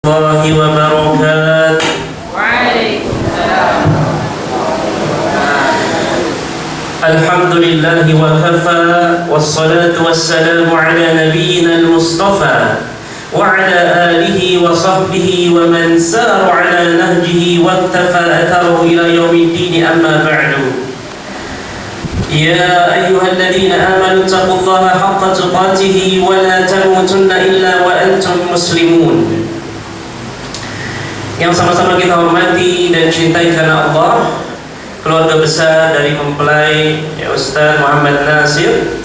الله وبركاته. وعليكم السلام. الحمد لله وكفى والصلاة والسلام على نبينا المصطفى وعلى آله وصحبه ومن سار على نهجه واكتفى أثره إلى يوم الدين. أما بعد، يا أيها الذين آمنوا اتقوا الله حق تقاته ولا تموتن إلا وأنتم مسلمون. Yang sama-sama kita hormati dan cintai karena Allah, keluarga besar dari mempelai Ustaz Muhammad Nasir,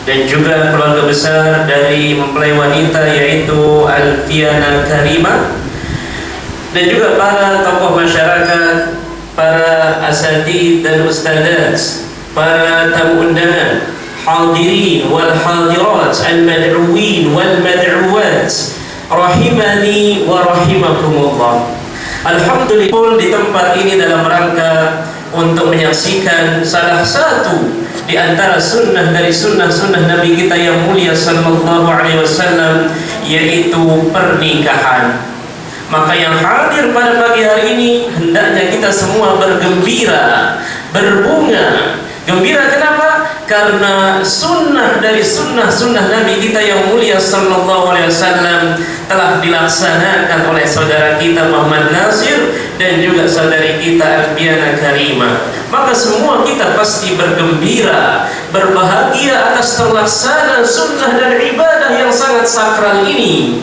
dan juga keluarga besar dari mempelai wanita yaitu Alfiana Karimah, dan juga para tokoh masyarakat, para asatidz dan ustadzat, para tamu undangan, hadirin wal hadirat, al-mad'uwin wal mad'uwat, rahimani wa rahimakumullah. Alhamdulillah di tempat ini dalam rangka untuk menyaksikan salah satu di antara sunnah dari sunnah-sunnah Nabi kita yang mulia sallallahu alaihi wasallam, yaitu pernikahan. Maka yang hadir pada pagi hari ini hendaknya kita semua bergembira, berbunga. Gembira kenapa? Karena sunnah dari sunnah-sunnah Nabi kita yang mulia sallallahu alaihi wasallam telah dilaksanakan oleh saudara kita Muhammad Nasir dan juga saudari kita Alfiana Karimah. Maka semua kita pasti bergembira, berbahagia atas terlaksana sunnah dan ibadah yang sangat sakral ini.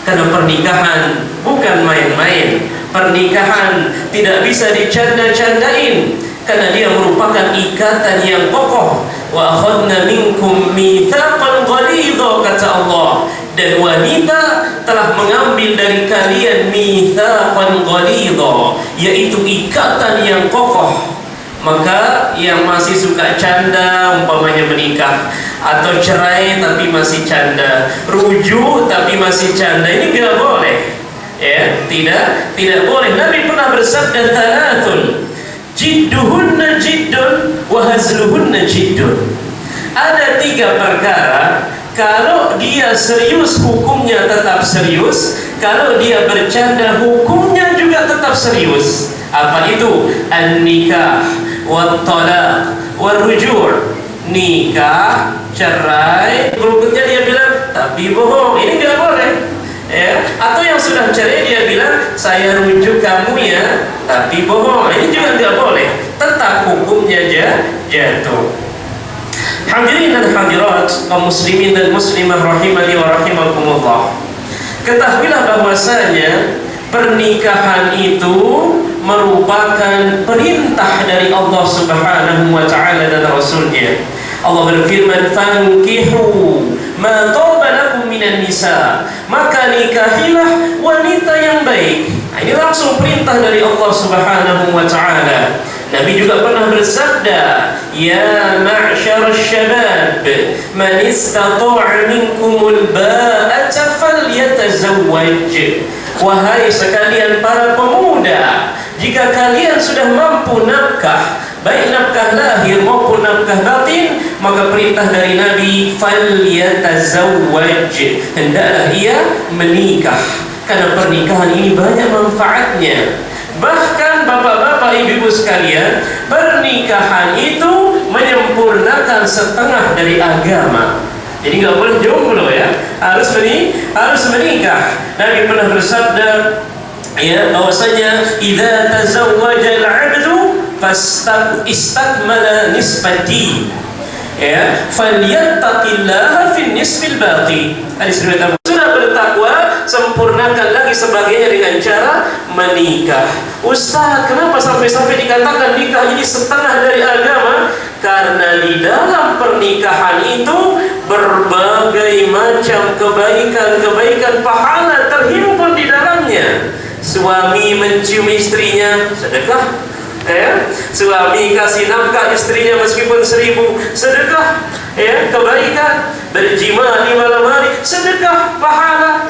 Karena pernikahan bukan main-main. Pernikahan tidak bisa dicanda-candain, karena dia merupakan ikatan yang kokoh. Wa akhadna minkum mitsaqan ghalidha, kata Allah, dan wanita telah mengambil dari kalian mitsaqan ghalidha, yaitu ikatan yang kokoh. Maka yang masih suka canda, umpamanya menikah atau cerai tapi masih canda, rujuk tapi masih canda, ini tidak boleh. Ya, tidak boleh. Nabi pernah bersabda, talatun jidduhunna jiddun wa hazluhunna jiddun. Ada 3 perkara, kalau dia serius hukumnya tetap serius, kalau dia bercanda hukumnya juga tetap serius. Apa itu? An-nikah wat talaq war ruju'. Nikah, cerai, berikutnya dia bilang tapi bohong, ini enggak boleh. Ya, atau yang sudah cerai dia bilang saya rujuk kamu ya, tapi bohong, ini juga tidak boleh. Tetap hukumnya jatuh. Hadirin dan hadirat, kaum muslimin dan muslimah rahimani wa rahimakumullah. Ketahuilah bahwasanya pernikahan itu merupakan perintah dari Allah Subhanahu wa taala dan Rasulnya. Allah berfirman, fankihu ma taba lakum minan nisa, maka nikahilah wanita yang baik. Nah, ini langsung perintah dari Allah Subhanahu wa taala. Nabi juga pernah bersabda, ya ma'syarasy syabab, man istata'a minkumul ba'ata falyatazawwaj. Wahai sekalian para pemuda, jika kalian sudah mampu nafkah, baik nafkah lahir maupun nafkah batin, maka perintah dari Nabi, falyatazawwaj, hendaklah ia menikah. Karena pernikahan ini banyak manfaatnya. Bahkan bapak-bapak, ibu-ibu sekalian, pernikahan itu menyempurnakan setengah dari agama. Jadi nggak boleh jomblo ya, harus menikah. Nabi pernah bersabda, ya, bahwasanya idza tazawwaja al-'abdu fastakmala nisfati, ya, falyattaqillaha fi nisfil baqi. Hadis riwayat Abu. Sudah bertakwa, sempurnakan lagi sebagainya dengan cara menikah. Ustaz, kenapa sampai dikatakan nikah ini setengah dari agama? Karena di dalam pernikahan itu berbagai macam kebaikan pahala terhimpun di dalamnya. Suami mencium istrinya, sedekah. Ya, suami kasih nafkah istrinya meskipun 1000, sedekah. Ya, kebaikan. Berjima di malam hari, sedekah, pahala.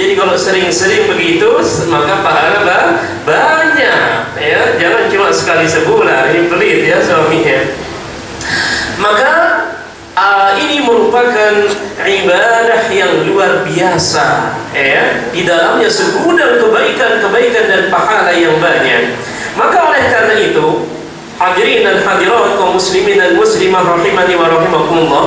Jadi kalau sering-sering begitu, maka pahala banyak. Ya, jangan cuma sekali sebulan. Ini pelit ya suaminya. Maka Ini merupakan ibadah yang luar biasa, ya. Di dalamnya segudang kebaikan-kebaikan dan pahala yang banyak. Maka oleh karena itu, hadirin dan hadirat kaum muslimin dan muslimah rahimani wa rahimakumullah,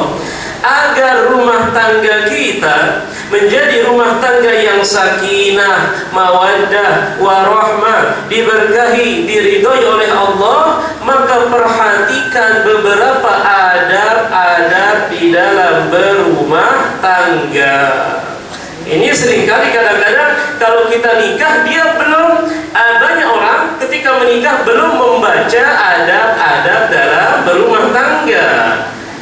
agar rumah tangga kita menjadi rumah tangga yang sakinah, mawaddah, warahmah, diberkahi, diridhoi oleh Allah, maka perhatikan beberapa adab-adab di dalam berumah tangga. Ini seringkali kadang-kadang kalau kita nikah, dia belum, banyak orang ketika menikah belum membaca adab-adab dalam berumah tangga,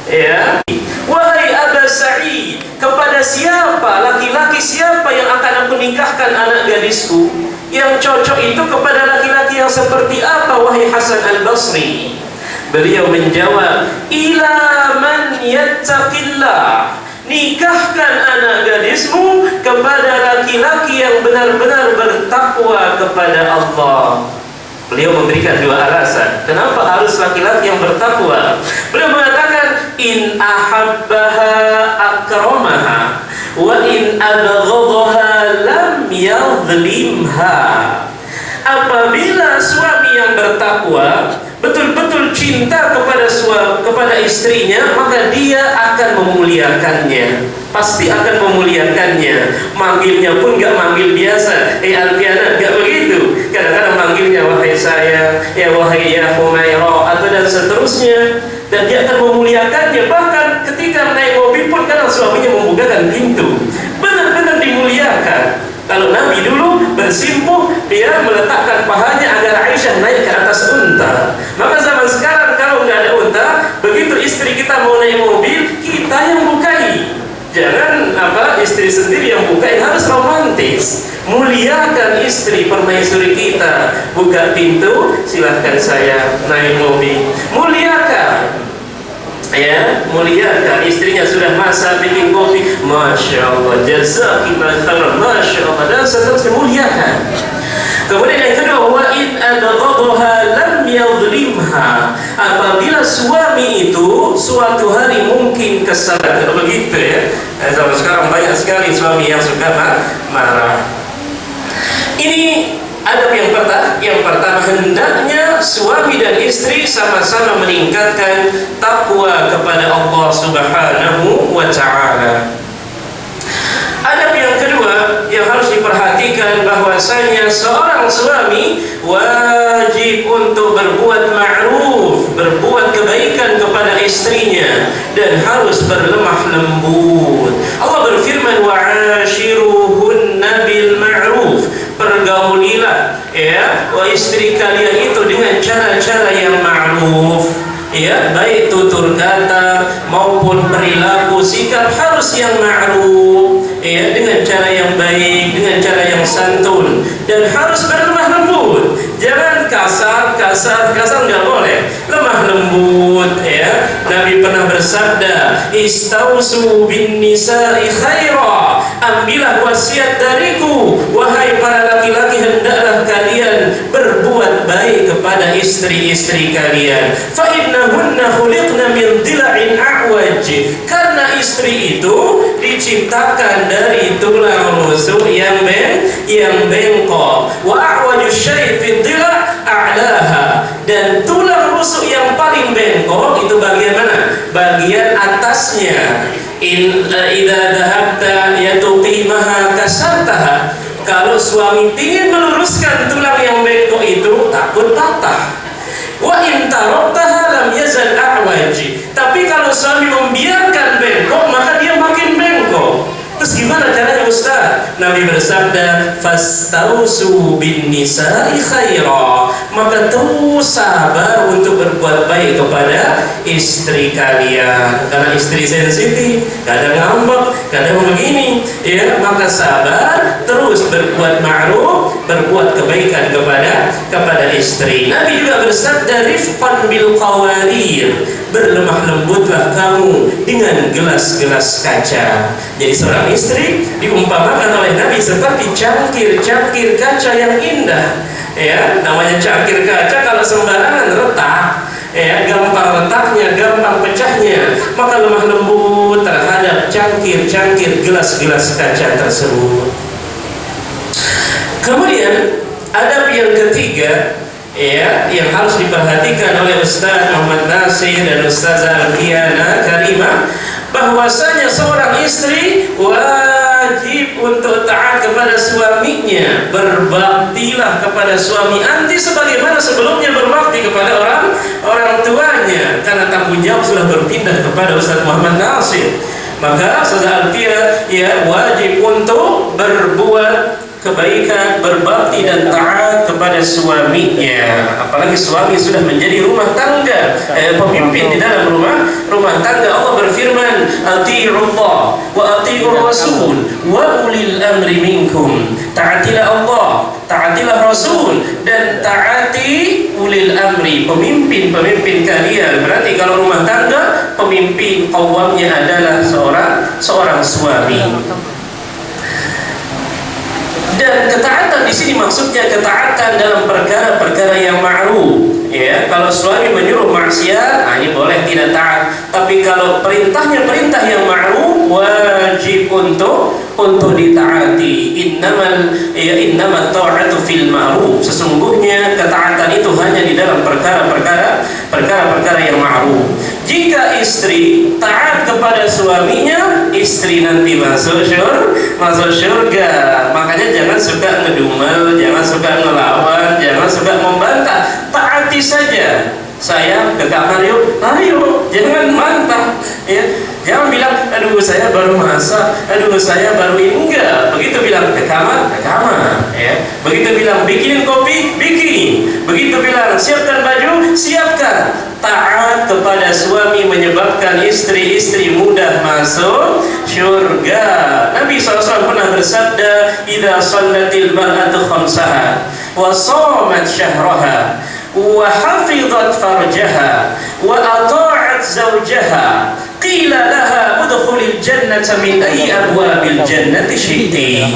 ya. Wahai Aba Sa'id, kepada siapa, laki-laki siapa yang akan aku nikahkan anak gadisku? Yang cocok itu kepada laki-laki yang seperti apa, wahai Hasan Al-Basri? Beliau menjawab, ila man yattaqillah. Nikahkan anak gadismu kepada laki-laki yang benar-benar bertakwa kepada Allah. Beliau memberikan dua alasan kenapa harus laki-laki yang bertakwa. Beliau mengatakan, in ahabbaha akramaha wa in abghadaha lam yadhlimha. Apabila suami yang bertakwa betul-betul cinta kepada istrinya, maka dia akan memuliakannya, pasti akan memuliakannya. Manggilnya pun gak manggil biasa, Alfiana, gak begitu. Kadang-kadang manggilnya wahai saya, ya wahai ya Humairah, atau dan seterusnya. Dan dia akan memuliakannya. Bahkan ketika naik mobil pun kadang suaminya membukakan pintu, benar-benar dimuliakan. Kalau Nabi dulu bersimpuh, dia meletakkan pahanya agar Aisyah naik ke atas unta. Maka zaman sekarang kalau nggak ada unta, begitu istri kita mau naik mobil, kita yang bukai. Jangan istri sendiri yang bukai, harus romantis. Muliakan istri permaisuri kita. Buka pintu, silahkan saya naik mobil. Muliakan. Ya, muliakan. Istrinya sudah masak, bikin kopi, masya Allah, jazakillah khairan, masya Allah, dan seterusnya, muliakan. Kemudian yang kedua, wa in adghadaha lam yadhlimha. Apabila suami itu suatu hari mungkin kesal, begitu ya. Zaman sekarang banyak sekali suami yang suka marah. Ini adab yang pertama, hendaknya suami dan istri sama-sama meningkatkan takwa kepada Allah Subhanahu wa ta'ala. Adab yang kedua yang harus diperhatikan, bahwasanya seorang suami wajib untuk berbuat ma'ruf, berbuat kebaikan kepada istrinya, dan harus berlemah lembut. Allah berfirman, wa'ashiruhunna bil ma'ruf. Pergaulilah ya istri kalian itu dengan cara-cara yang ma'ruf, ya, baik tutur kata maupun perilaku sikap harus yang ma'ruf, ya, dengan cara yang baik, dengan cara yang santun, dan harus berlemah lembut. Jangan kasar, nggak boleh. Lemah lembut, ya. Nabi pernah bersabda, istausu bin nisa'i khaira. Ambillah wasiat dariku, wahai para laki-laki, hendaklah kalian berbuat baik kepada istri-istri kalian. Fa innahunna khuliqna min dhila'in a'waj. Karena istri itu diciptakan dari tulang rusuk yang bengkok. Wa a'waju syai' fi dhila' a'laha. Dan tulang rusuk yang paling bengkok itu bagian mana? Bagian atasnya. Idza dhahabta yatuqimaha kasartaha. Kalau suami ingin meluruskan tulang yang bengkok itu, takut patah. Wa in taraktaha lam yazal a'waji. Tapi kalau suami membiarkan bengkok, maka dia makin bengkok. Terus gimana caranya, Ustaz? Nabi bersabda, fastausu bin nisa'i khaira. Maka terus sabar untuk berbuat baik kepada istri kalian. Karena istri sensitif, kadang ngambek, kadang begini, ya. Maka sabar, terus berbuat ma'ruf, berbuat kebaikan kepada istri. Nabi juga bersabda, rifqan bil qawarir. Berlemah lembutlah kamu dengan gelas-gelas kaca. Jadi seorang istri diumpamakan oleh Nabi seperti cangkir kaca yang indah. Ya, namanya cangkir kaca, kalau sembarangan retak. ya, gampang retaknya, gampang pecahnya, maka lemah lembut terhadap cangkir-cangkir gelas-gelas kaca tersebut. Kemudian adab yang ketiga, ya, yang harus diperhatikan oleh Ustaz Muhammad Nasir dan Ustazah Alfiana Karimah, bahwasanya seorang istri wajib untuk taat kepada suaminya, berbaktilah kepada suami anti sebagaimana sebelumnya berbakti kepada orang tuanya, karena tanggung jawab sudah berpindah kepada Ustaz Muhammad Nasir. Maka Ustazah Alfiana ya wajib untuk berbuat kebaikan, berbakti dan taat kepada suaminya. Apalagi suami sudah menjadi rumah tangga, pemimpin di dalam rumah tangga. Allah berfirman, "Atii'ullah wa atii'ur rasul wa ulil amri minkum." Taatilah Allah, taatilah Rasul, dan taati ulil amri, pemimpin kalian. Berarti kalau rumah tangga, pemimpin qawwamnya adalah seorang suami. Dan ketaatan di sini maksudnya ketaatan dalam perkara-perkara yang ma'ruf. Ya, kalau suami menyuruh maksiat, ini boleh tidak taat. Tapi kalau perintahnya perintah yang ma'ruf, wajib untuk ditaati. Innamat ta'atu fil ma'ruf. Sesungguhnya ketaatan itu hanya di dalam perkara-perkara yang ma'ruf. Jika istri taat kepada suaminya, istri nanti masuk surga. Makanya jangan suka ngedumel, jangan suka ngelawan, jangan suka membantah. Taati saja. Sayang, ke kamar yuk. Ayo, jangan mantap. Ya, jangan bilang, aduh saya baru masak, aduh saya baru ini. Enggak. Begitu bilang ke kamar. Ya. Begitu bilang bikinin kopi, bikin. Begitu bilang siapkan baju, siapkan. Taat kepada suami menyebabkan istri-istri mudah masuk surga. Nabi SAW pernah bersabda, "Idza shallatil mar'atu khamsaha wa shamat syahraha wa hafizat farjaha wa ata'at zawjaha qila laha udkhulil jannata min ayyi abwabil jannati syi'ti."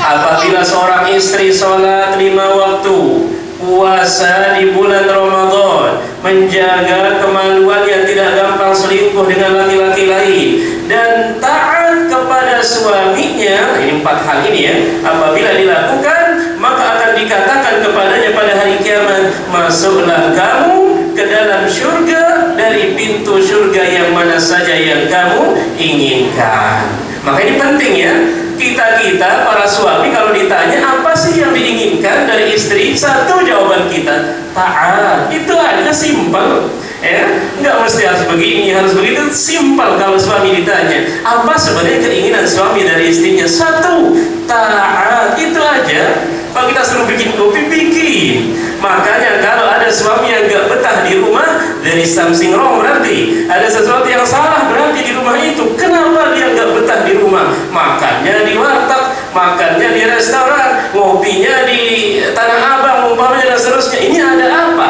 Apabila seorang istri salat 5 waktu, puasa di bulan Ramadan, menjaga kemaluan yang tidak gampang selingkuh dengan laki-laki lain, dan taat kepada suaminya, ini 4 hal ini ya, apabila dilakukan, maka akan dikatakan kepadanya pada hari kiamat, masuklah kamu ke dalam surga dari pintu surga yang mana saja yang kamu inginkan. Maka ini penting ya, kita para suami kalau ditanya apa sih yang diinginkan dari istri, satu jawaban kita taat. Itu aja, simpel ya, nggak mesti harus begini harus begitu, simpel. Kalau suami ditanya apa sebenarnya keinginan suami dari istrinya, satu taat. Itu aja. Kalau kita suruh bikin kopi, bikin. Makanya kalau ada suami yang nggak betah di rumah, there is something wrong, berarti ada sesuatu yang salah berarti di rumah itu. Kenapa dia nggak betah di rumah? Makannya di warteg, makannya di restoran, ngopinya di Tanah Abang umpamanya, dan seterusnya. Ini ada apa?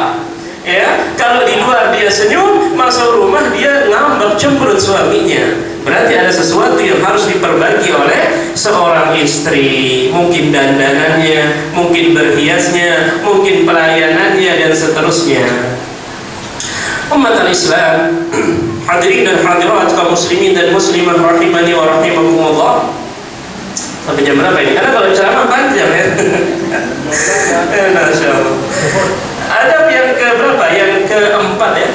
Ya, kalau di luar dia senyum, masuk rumah dia ngambek cemberut suaminya. Berarti ada sesuatu yang harus diperbaiki oleh seorang istri. Mungkin dandanannya, mungkin berhiasnya, mungkin pelayanannya, dan seterusnya. Umat al-Islam, hadirin dan hadirat, kaum muslimin dan muslimah rahimani wa rahimakumullah. Sampai jam berapa ini? Karena kalau ceramah panjang ya. Masya Allah. Adab yang keberapa? Yang keempat ya.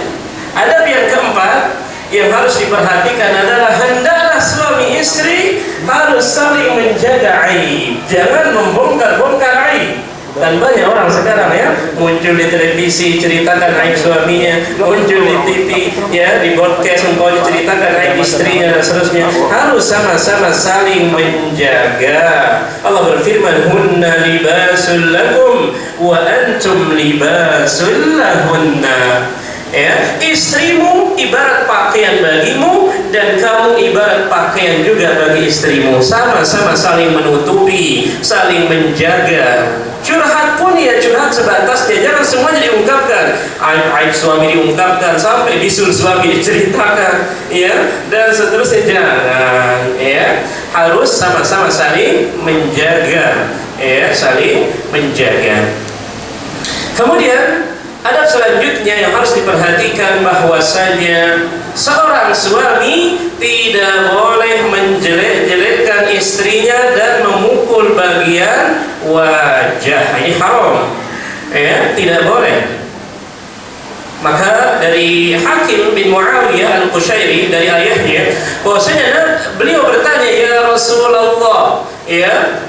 Adab yang keempat yang harus diperhatikan adalah hendaklah suami istri harus saling menjaga aib. Jangan membongkar-bongkar aib. Dan banyak orang sekarang ya, muncul di televisi ceritakan aib suaminya, muncul di TV ya, di podcast umpamanya ceritakan aib istrinya, dan seterusnya. Harus sama-sama saling menjaga. Allah berfirman, "Hunna libasul lakum wa antum libasul lahunna." Ya, istrimu ibarat pakaian bagimu dan kamu ibarat pakaian juga bagi istrimu. Sama-sama saling menutupi, saling menjaga. Curhat pun ya curhat sebatasnya, jangan semuanya diungkapkan. Aib suami diungkapkan sampai bisul suami diceritakan, ya, dan seterusnya. Jangan, ya. Harus sama-sama saling menjaga, ya, saling menjaga. Kemudian Adab selanjutnya yang harus diperhatikan bahwasanya seorang suami tidak boleh menjelek-jelekkan istrinya dan memukul bagian wajah. Ini haram, ya, tidak boleh. Maka dari Hakim bin Muawiyah al-Qushairi, dari ayahnya, bahwasanya beliau bertanya, ya Rasulullah, ya,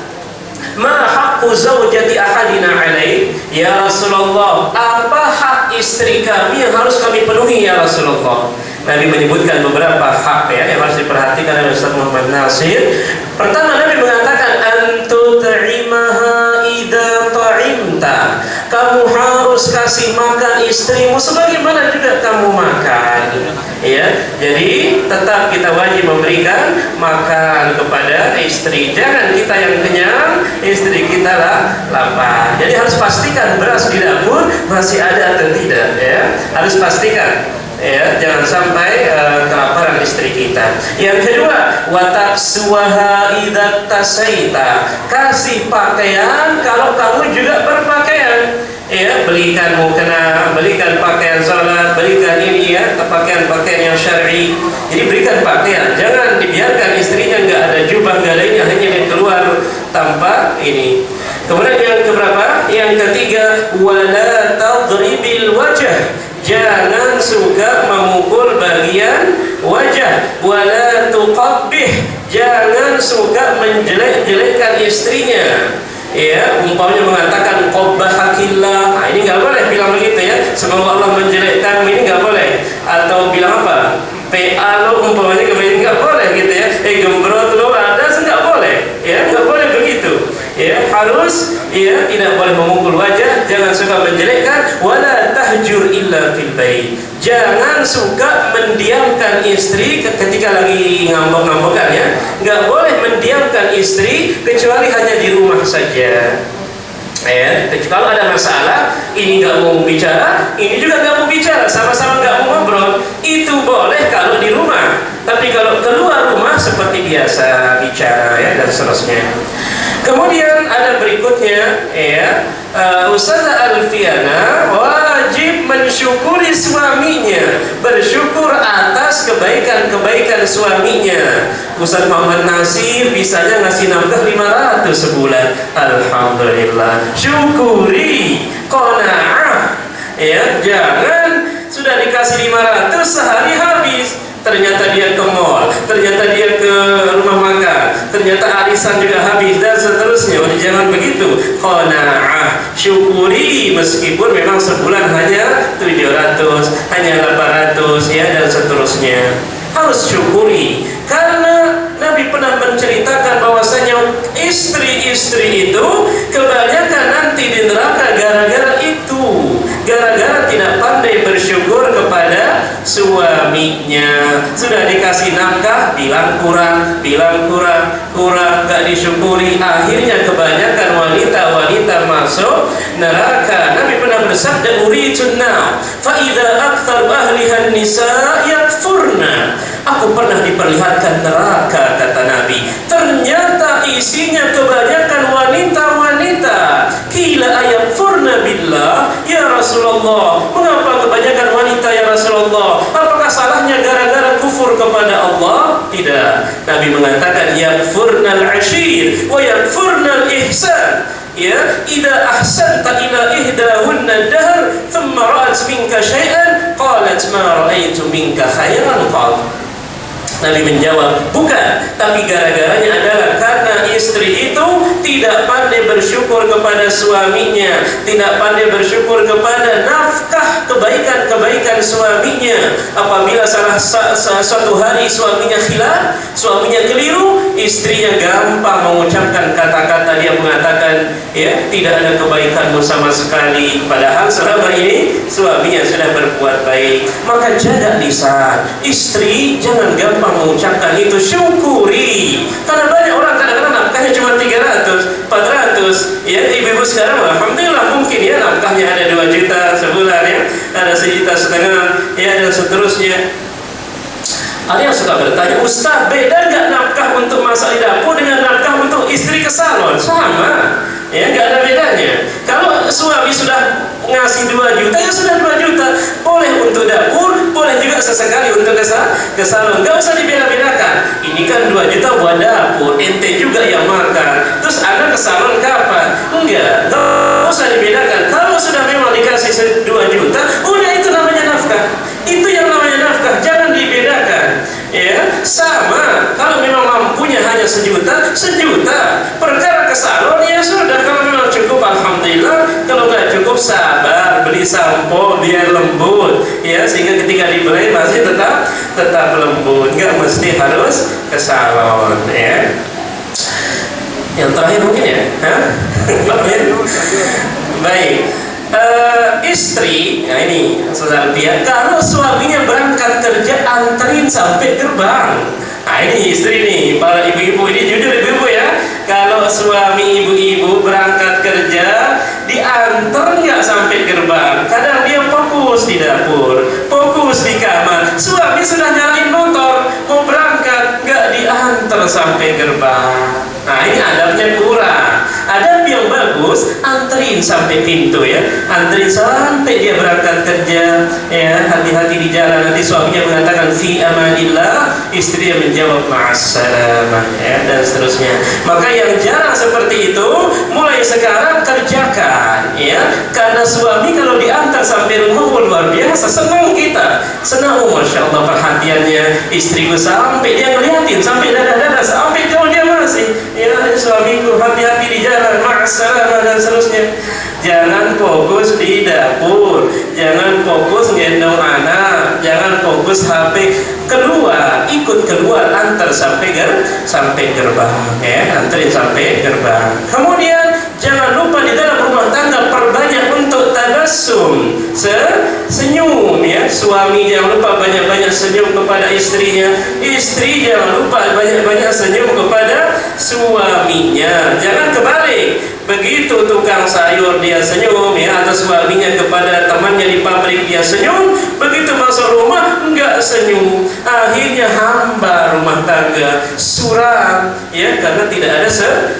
ma haqqu zaujati ahadina alaih, ya Rasulullah, apa hak istri kami yang harus kami penuhi ya Rasulullah? Nabi menyebutkan beberapa hak, ya, yang harus diperhatikan oleh Ustaz Muhammad Nasir. Pertama, Nabi mengatakan antu ta'imaha idza ta'imta, kamu harus kasih makan istrimu sebagaimana juga kamu makan, ya. Jadi tetap kita wajib memberikan makan kepada istri. Jangan kita yang kenyang, istri kita lah lapar. Jadi harus pastikan beras di dapur masih ada atau tidak, ya. Harus pastikan, ya, jangan sampai kelaparan istri kita. Yang kedua, wataksuha idza tasaita, kasih pakaian kalau kamu juga berpakaian, ya, belikan mukena, belikan pakaian salat, belikan ini, ya, pakaian-pakaian yang syar'i. Jadi berikan pakaian, jangan dibiarkan istrinya nggak ada jubah, nggak ada ini, hanya dia keluar tanpa ini. Kemudian yang keberapa? Yang ketiga, wala tadribil wajah, jangan suka memukul bagian wajah. Wala tuqabbih, jangan suka menjelek-jelekkan istrinya. Ya, umpamanya mengatakan qabbahakillah. Nah, ini nggak boleh bilang begitu, ya. Semoga Allah menjelekkan, ini nggak boleh. Atau bilang apa? PA lo umpamanya kemudian nggak boleh gitu, ya. Gembrot lo ada, nggak boleh. Ya, nggak boleh begitu. Ya, harus, ya, tidak boleh memukul wajah, jangan suka menjelekkan. Wala tahjur illa fil bait, jangan suka mendiamkan istri ketika lagi ngambek-ngambekan, ya. Nggak boleh mendiamkan istri kecuali hanya di rumah saja, ya. Kalau ada masalah, ini nggak mau bicara, ini juga nggak mau bicara, sama-sama nggak mau ngobrol, itu boleh kalau di rumah. Tapi kalau keluar rumah seperti biasa bicara, ya, dan seterusnya. Kemudian ada berikutnya, ya, Ustazah Alfiana wajib mensyukuri suaminya, bersyukur atas kebaikan-kebaikan suaminya. Ustaz Muhammad Nasir bisanya ngasih nafkah 500 sebulan, alhamdulillah, syukuri, qanaah, ya. Jangan sudah dikasih 500 sehari habis, ternyata dia ke mall, ternyata dia ke rumah makan, ternyata arisan juga habis, dan seterusnya. Jangan begitu. Qanaah, syukuri, meskipun memang sebulan hanya 700, hanya 800, ya, dan seterusnya. Harus syukuri, karena Nabi pernah menceritakan bahwasanya istri-istri itu kebanyakan nanti di neraka gara-gara itu, gara-gara tidak pandai bersyukur kepada suaminya. Sudah dikasih nafkah, bilang kurang, gak disyukuri. Akhirnya kebanyakan wanita-wanita masuk neraka. Nabi pernah bersabda, uritun nar fa idza aktsar ahliha nisa yakfurna, aku pernah diperlihatkan neraka, kata Nabi, ternyata isinya kebanyakan wanita-wanita. Qila ayakfurna billah, ya Rasulullah, mengapa kebanyakan wanita ya Rasulullah? Apakah salahnya gara-gara kufur kepada Allah? Tidak. Nabi mengatakan yakfurnal ashir wa yakfurnal ihsan. Ya, idza ahsanta ila ihdahunna dahr thumma ra'at minka syai'an qalat ma ra'aitu minka khairan qad. Nabi menjawab, bukan, tapi gara-garanya adalah karena istri itu tidak pandai bersyukur kepada suaminya, tidak pandai bersyukur kepada nafkah kebaikan-kebaikan suaminya. Apabila suatu hari suaminya khilaf, suaminya keliru, istrinya gampang mengucapkan kata-kata, dia mengatakan, ya, tidak ada kebaikanmu sama sekali, padahal selama ini suaminya sudah berbuat baik. Maka jaga lisan, istri jangan gampang mengucapkan itu, syukuri. Karena banyak orang kadang-kadang nafkahnya cuma 300, 400, ya. Ibu-ibu sekarang alhamdulillah mungkin, ya, nafkahnya ada 2 juta sebulan, ya, ada 1,5 juta, ya, dan seterusnya. Ada yang suka bertanya, Ustaz, beda nggak nafkah untuk masak di dapur dengan nafkah untuk istri ke salon? Sama, ya, nggak ada bedanya. Kalau suami sudah ngasih masih 2 juta, ya sudah 2 juta. Boleh untuk dapur, boleh juga sesekali untuk ke salon. Nggak usah dibeda-bedakan. Ini kan 2 juta buat dapur, ente juga yang makan. Terus Anda ke salon kapan? Enggak usah dibedakan. Kalau sudah memang dikasih 2 juta, udah itu namanya nafkah. Itu yang namanya nafkah. Jangan dibedakan. Ya, sama. Kalau memang mampunya hanya sejuta. Perkara ke salon ya sudah. Kalau memang cukup, alhamdulillah. Kalau nggak cukup, sabar, beli sampo biar lembut. Ya, sehingga ketika dibeli masih tetap lembut. Nggak mesti harus ke salon. Ya. Yang terakhir mungkin ya. Baik. Istri, nah ini saudara pihak, kalau suaminya berangkat kerja anterin sampai gerbang. Nah ini istri nih, para ibu-ibu ini jujur ibu-ibu ya. Kalau suami ibu-ibu berangkat kerja, diantar nggak sampai gerbang. Kadang dia fokus di dapur, fokus di kamar. Suami sudah nyalain motor, mau berangkat, nggak diantar sampai gerbang. Nah ini adabnya kurang. Adab yang bagus, anterin sampai pintu ya, anterin sampai dia berangkat kerja ya. Hati-hati di jalan, nanti suaminya mengatakan fi amanillah, istri yang menjawab ma'assalamah ya, dan seterusnya. Maka yang jarang seperti itu mulai sekarang kerjakan ya, karena suami kalau diantar sampai rumah luar biasa senang kita, senang. Masya Allah perhatiannya, istriku sampai dia ngeliatin sampai dada-dada, sampai jauh dia masih ya, suamiku hati-hati di jalan, ma'assalamah dan seterusnya. Jangan fokus di dapur, jangan fokus gendong anak, jangan fokus HP. Keluar, ikut keluar, antar sampai gerbang ya, anterin sampai gerbang. Kemudian jangan lupa di dalam rumah tangga perbanyak untuk tabassum, senyum ya. Suami jangan lupa banyak-banyak senyum kepada istrinya, istri jangan lupa banyak-banyak senyum kepada suaminya. Jangan kebalik. Begitu tukang sayur dia senyum ya, atau suaminya kepada temannya di pabrik dia senyum, begitu masuk rumah enggak senyum, akhirnya hamba rumah tangga, suram ya, karena tidak ada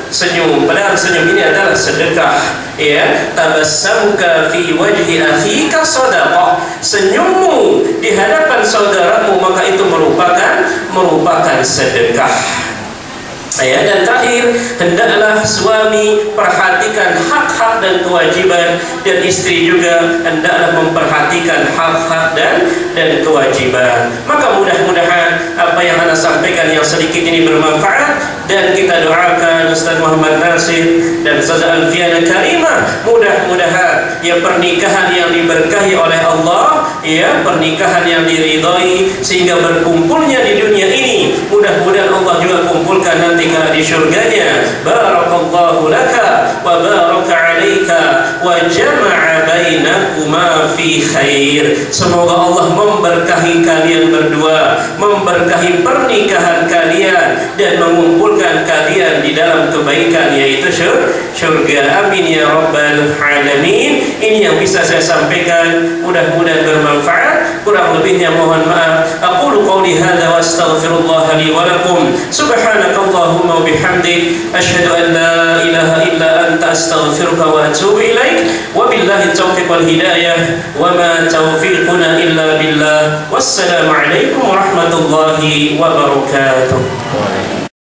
senyum. Padahal senyum ini adalah sedekah ya. Tabassamuka fi wajhi akhika shadaqah. Senyummu di hadapan saudaramu maka itu merupakan sedekah. Ya, dan terakhir, hendaklah suami perhatikan hak-hak dan kewajiban, dan istri juga hendaklah memperhatikan hak-hak dan kewajiban. Maka mudah-mudahan apa yang Anda sampaikan yang sedikit ini bermanfaat, dan kita doakan Ustaz Muhammad Nasir dan Ustaz Alfiana Karimah, mudah-mudahan ya pernikahan yang diberkahi oleh Allah ya, pernikahan yang diridhai, sehingga berkumpulnya di dunia ini, mudah-mudahan Allah juga kumpulkan nanti di syurganya. Barakallahu laka wa baraka alaika wa jama'a bainakuma fi khair. Semoga Allah memberkahi kalian berdua, memberkahi pernikahan kalian, dan mengumpulkan kalian di dalam kebaikan, yaitu syurga. Amin ya rabbal alamin. Ini yang bisa saya sampaikan, mudah-mudahan bermanfaat. Kurang lebihnya mohon maaf. Aqulu qawli hadza wa astaghfirullah li wa lakum. Subhanakallahumma wa bihamdik, asyhadu an la ilaha illa anta, astaghfiruka wa atubu ilaik. Wa billahi taufiq wal hidayah, wa ma taufiquna illa billah. Wassalamu alaikum warahmatullahi wabarakatuh.